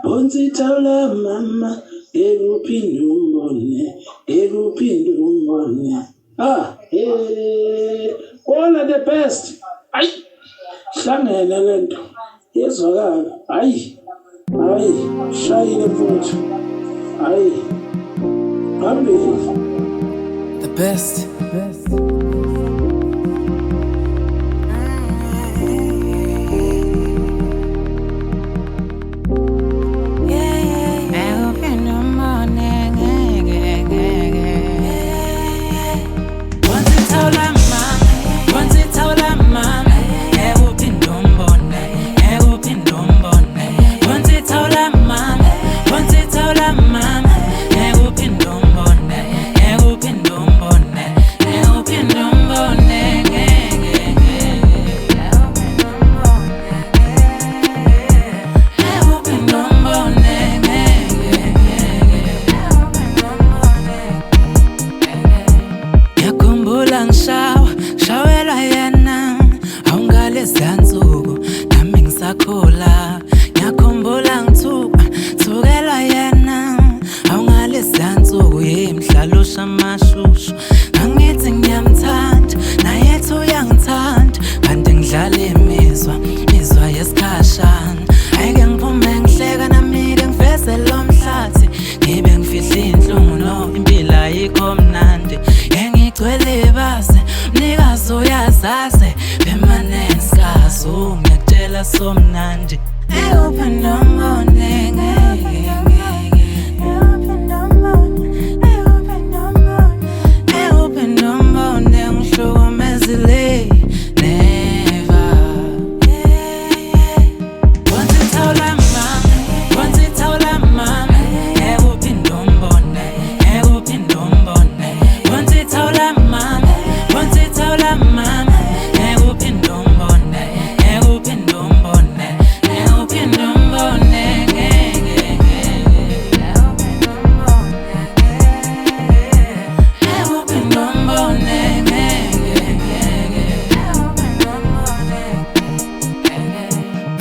Onsitawula mama, ekuphinde umbone. Kona the best. Ayi, hlangene lento. Yezwakala. Hayi, shayile mfuthu. Hayi, phambili. The best. Ngishawelwa yena awungalezansuku nami ngisakhula ngiyakhumbula ngithukelwa yena awungalezansuku yemhlalosha amashushu ngangithi ngiyamthanda nayethu uyangithanda kanti ngidlala imizwa yesikhashana ayike ngiphume ngihleka nami-ke ngiveze lo mhlathi ngibe ngifihla iy'nhlungu no impilo ayikho mnandi ngigcwele ibase mnikazi uyazaze permanence kazo ngiyakutshela somnandi ekuphinde umbone ngihlukumezile never Onsitawula mama ekuphinde umbone Onsitawula mama ekuphinde umbone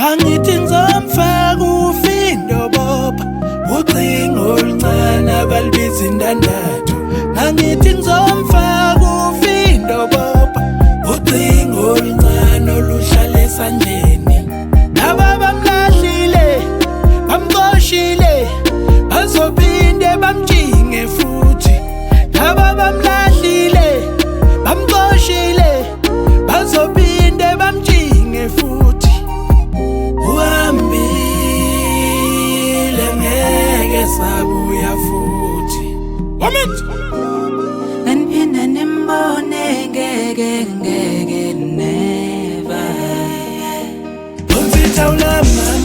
Angithi ngizomfaka ufindo bopha ucingo oluncane abalibiza indandatho angithi ngizomfaka ufindo bopha ucingo oluncane oluhlala esandleni laba bamlahlile bamxoshile bazophinde bamjinge futhi laba bamlahlile bamxoshile bazophinde bamjinge futhi uhambile ngeke sabuya futhi ngiphinde nimbone ngeke never Onsitawula mama